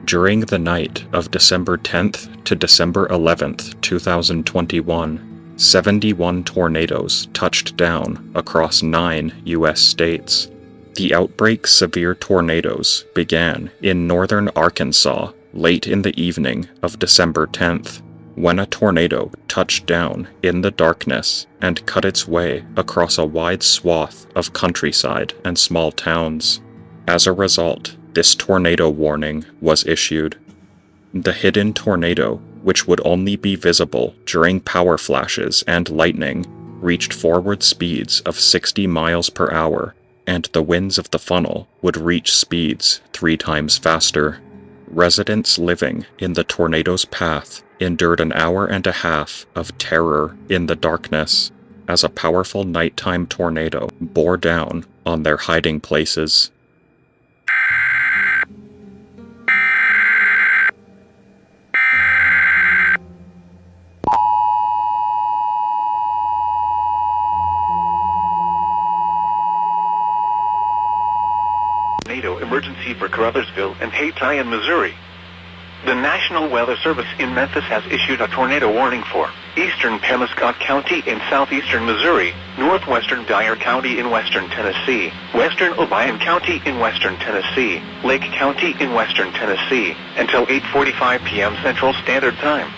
During the night of December 10th to December 11th, 2021, 71 tornadoes touched down across 9 U.S. states. The outbreak's severe tornadoes began in northern Arkansas late in the evening of December 10th, when a tornado touched down in the darkness and cut its way across a wide swath of countryside and small towns. As a result, this tornado warning was issued. The hidden tornado, which would only be visible during power flashes and lightning, reached forward speeds of 60 miles per hour, and the winds of the funnel would reach speeds 3 times faster. Residents living in the tornado's path endured an hour and a half of terror in the darkness as a powerful nighttime tornado bore down on their hiding places. Tornado emergency for Caruthersville and Hayti, Missouri. The National Weather Service in Memphis has issued a tornado warning for eastern Pemiscot County in southeastern Missouri, northwestern Dyer County in western Tennessee, western Obion County in western Tennessee, Lake County in western Tennessee, until 8:45 p.m. Central Standard Time.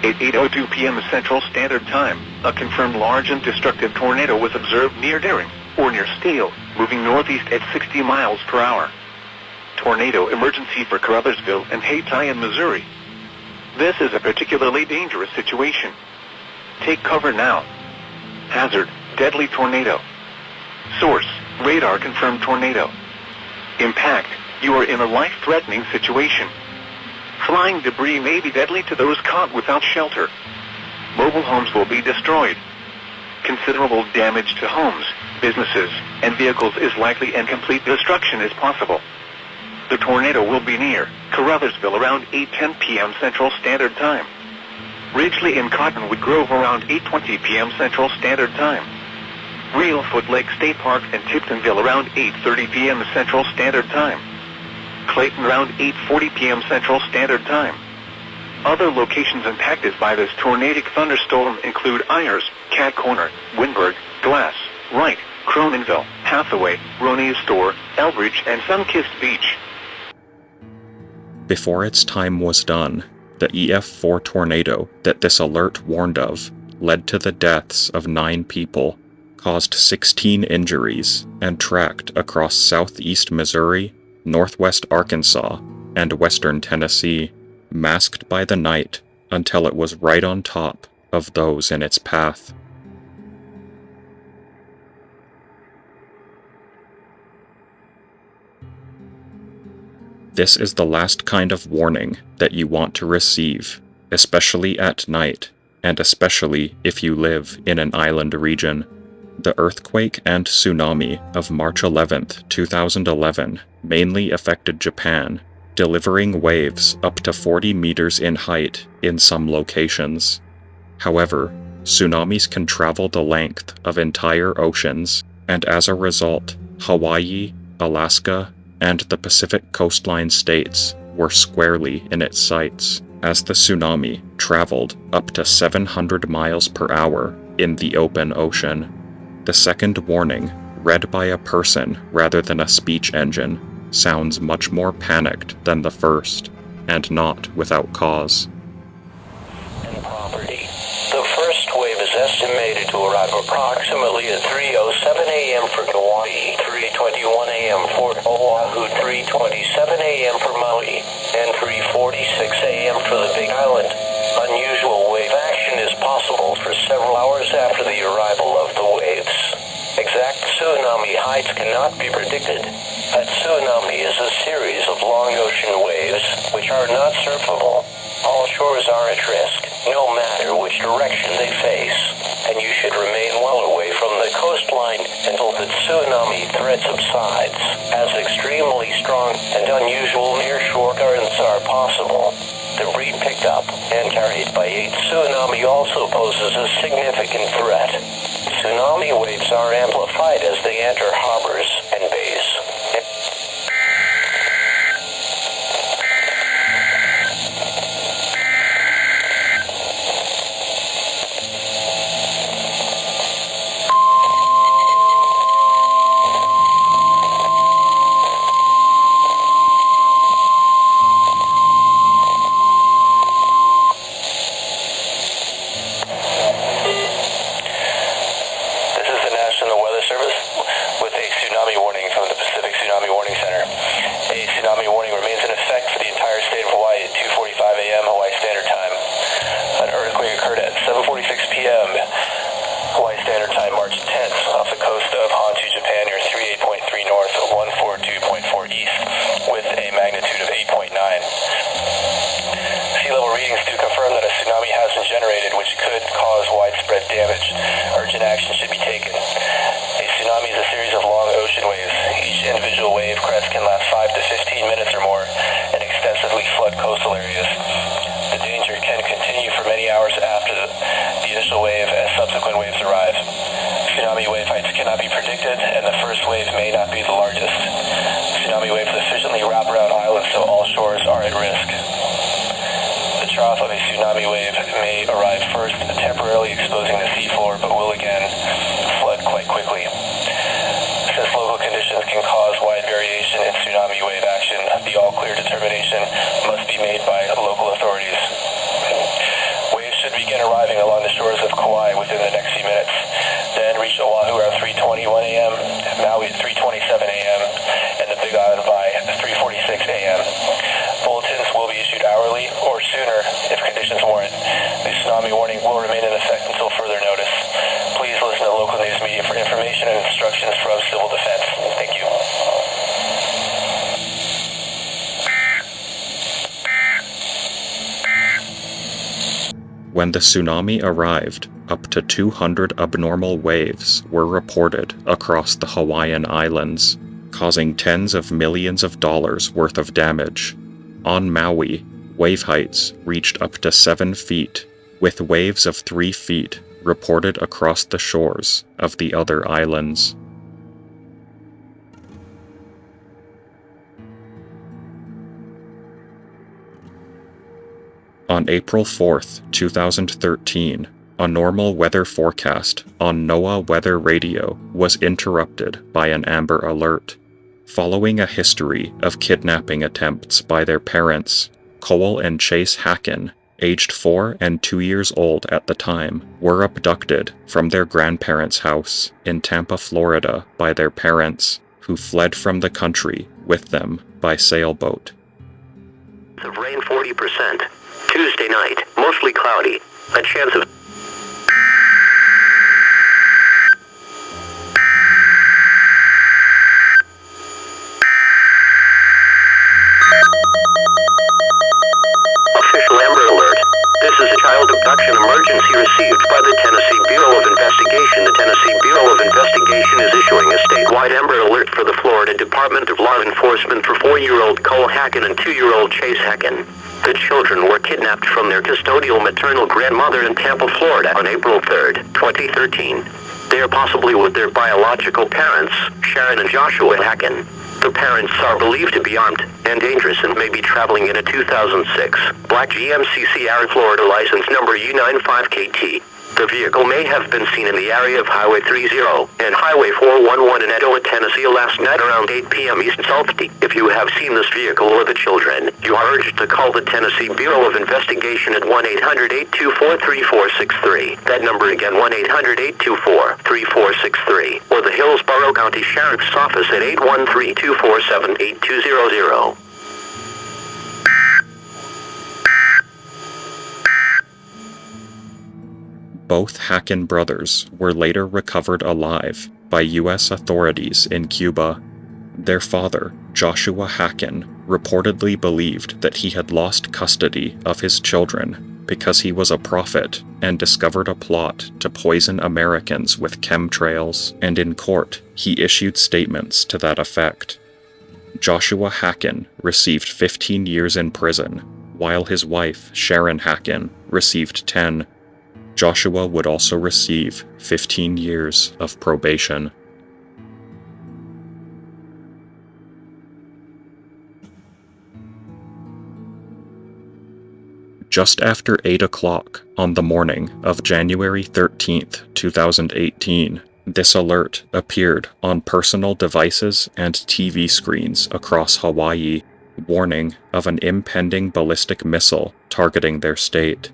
At 8:02 p.m. Central Standard Time, a confirmed large and destructive tornado was observed near Deering, or near Steele, moving northeast at 60 miles per hour. Tornado emergency for Caruthersville and Hayti, Missouri. This is a particularly dangerous situation. Take cover now. Hazard, deadly tornado. Source, radar confirmed tornado. Impact, you are in a life-threatening situation. Flying debris may be deadly to those caught without shelter. Mobile homes will be destroyed. Considerable damage to homes, businesses, and vehicles is likely, and complete destruction is possible. The tornado will be near Caruthersville around 8:10 p.m. Central Standard Time. Ridgely and Cottonwood Grove around 8:20 p.m. Central Standard Time. Reelfoot Lake State Park and Tiptonville around 8:30 p.m. Central Standard Time. Clayton around 8:40 p.m. Central Standard Time. Other locations impacted by this tornadic thunderstorm include Ayers, Cat Corner, Winburg, Glass, Wright, Croninville, Hathaway, Roney's Store, Elbridge, and Sunkist Beach. Before its time was done, the EF4 tornado that this alert warned of led to the deaths of 9 people, caused 16 injuries, and tracked across southeast Missouri, northwest Arkansas, and western Tennessee, masked by the night until it was right on top of those in its path. This is the last kind of warning that you want to receive, especially at night, and especially if you live in an island region. The earthquake and tsunami of March 11, 2011 mainly affected Japan, delivering waves up to 40 meters in height in some locations. However, tsunamis can travel the length of entire oceans, and as a result, Hawaii, Alaska, and the Pacific coastline states were squarely in its sights, as the tsunami traveled up to 700 miles per hour in the open ocean. The second warning, read by a person rather than a speech engine, sounds much more panicked than the first, and not without cause. Property. The first wave is estimated to arrive approximately at 3:07 a.m. for Kauai, 3:21 a.m. for Oahu, 3:27 a.m. for Maui, and 3:46 a.m. for the Big Island. Unusual wave action is possible for several hours after the arrival of the waves. Exact tsunami heights cannot be predicted. A tsunami is a series of long ocean waves, which are not surfable. All shores are at risk, no matter which direction they face, and you should remain well away from the coastline until the tsunami threat subsides, as extremely strong and unusual nearshore currents are possible. Debris picked up and carried by a tsunami also poses a significant threat. Tsunami waves are amplified as they enter harbors and bays. time March 10th, off the coast of Honshu, Japan, near 38.3 north, 142.4 east, with a magnitude of 8.9. Sea level readings do confirm that a tsunami has been generated, which could cause widespread damage. Urgent action should be taken. A tsunami is a series of long ocean waves. Each individual wave crest can last 5 to 15 minutes or more and extensively flood coastal areas. The danger can continue for many hours after the initial wave as subsequent waves arrive. Tsunami wave heights cannot be predicted, and the first wave may not be the largest. Tsunami waves efficiently wrap around islands, so all shores are at risk. The trough of a tsunami wave may arrive first, temporarily exposing the seafloor, but will again flood quite quickly. Since local conditions can cause wide variation in tsunami wave action, the all-clear determination must be made by local authorities. Waves should begin arriving along the shores of Kauai within the next few minutes, then reach Oahu around 3:21 a.m., Maui at 3:27 a.m., and the Big Island by 3:46 a.m. Bulletins will be issued hourly or sooner if conditions warrant. The tsunami warning will remain in effect until further notice. Please listen to local news media for information and instructions from Civil Defense. Thank you. When the tsunami arrived, up to 200 abnormal waves were reported across the Hawaiian Islands, causing tens of millions of dollars worth of damage. On Maui, wave heights reached up to 7 feet, with waves of 3 feet reported across the shores of the other islands. On April 4, 2013, a normal weather forecast on NOAA Weather Radio was interrupted by an Amber Alert. Following a history of kidnapping attempts by their parents, Cole and Chase Hakken, aged 4 and 2 years old at the time, were abducted from their grandparents' house in Tampa, Florida by their parents, who fled from the country with them by sailboat. Of rain 40%. Tuesday night, mostly cloudy. A chance of Official Amber Alert. This is a child abduction emergency received by the Tennessee Bureau of Investigation. The Tennessee Bureau of Investigation is issuing a statewide Amber Alert for the Florida Department of Law Enforcement for 4-year-old Cole Hakken and 2-year-old Chase Hakken. The children were kidnapped from their custodial maternal grandmother in Tampa, Florida on April 3, 2013. They are possibly with their biological parents, Sharon and Joshua Hakken. The parents are believed to be armed and dangerous and may be traveling in a 2006 black GMC Sierra, Florida license number U95KT. The vehicle may have been seen in the area of Highway 30 and Highway 411 in Etowah, Tennessee last night around 8 p.m. East Salty. If you have seen this vehicle or the children, you are urged to call the Tennessee Bureau of Investigation at 1-800-824-3463. That number again, 1-800-824-3463. Or the Hillsborough County Sheriff's Office at 813-247-8200. Both Hakken brothers were later recovered alive by U.S. authorities in Cuba. Their father, Joshua Hakken, reportedly believed that he had lost custody of his children because he was a prophet and discovered a plot to poison Americans with chemtrails, and in court he issued statements to that effect. Joshua Hakken received 15 years in prison, while his wife, Sharon Hakken, received 10. Joshua would also receive 15 years of probation. Just after 8 o'clock on the morning of January 13th, 2018, this alert appeared on personal devices and TV screens across Hawaii, warning of an impending ballistic missile targeting their state.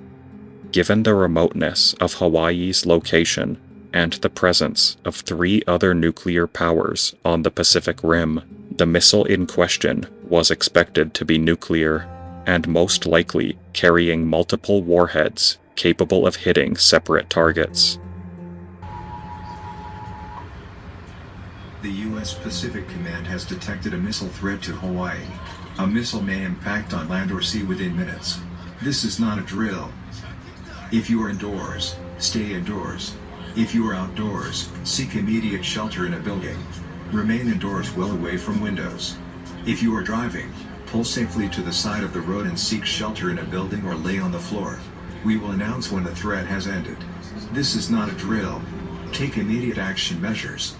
Given the remoteness of Hawaii's location and the presence of 3 other nuclear powers on the Pacific Rim, the missile in question was expected to be nuclear, and most likely carrying multiple warheads capable of hitting separate targets. The U.S. Pacific Command has detected a missile threat to Hawaii. A missile may impact on land or sea within minutes. This is not a drill. If you are indoors, stay indoors. If you are outdoors, seek immediate shelter in a building. Remain indoors well away from windows. If you are driving, pull safely to the side of the road and seek shelter in a building or lay on the floor. We will announce when the threat has ended. This is not a drill. Take immediate action measures.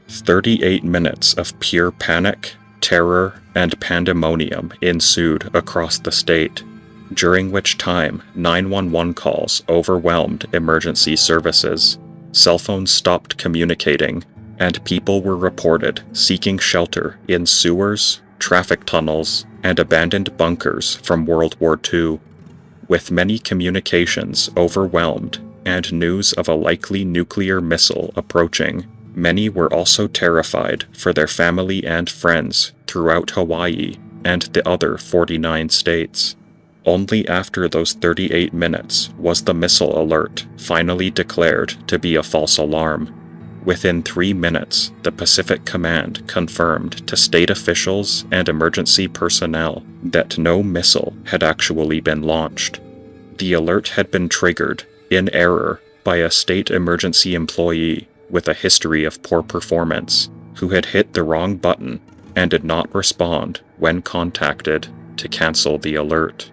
38 minutes of pure panic, terror, and pandemonium ensued across the state, during which time 911 calls overwhelmed emergency services, cell phones stopped communicating, and people were reported seeking shelter in sewers, traffic tunnels, and abandoned bunkers from World War II. With many communications overwhelmed and news of a likely nuclear missile approaching, many were also terrified for their family and friends throughout Hawaii and the other 49 states. Only after those 38 minutes was the missile alert finally declared to be a false alarm. Within 3 minutes, the Pacific Command confirmed to state officials and emergency personnel that no missile had actually been launched. The alert had been triggered, in error, by a state emergency employee with a history of poor performance, who had hit the wrong button and did not respond when contacted to cancel the alert.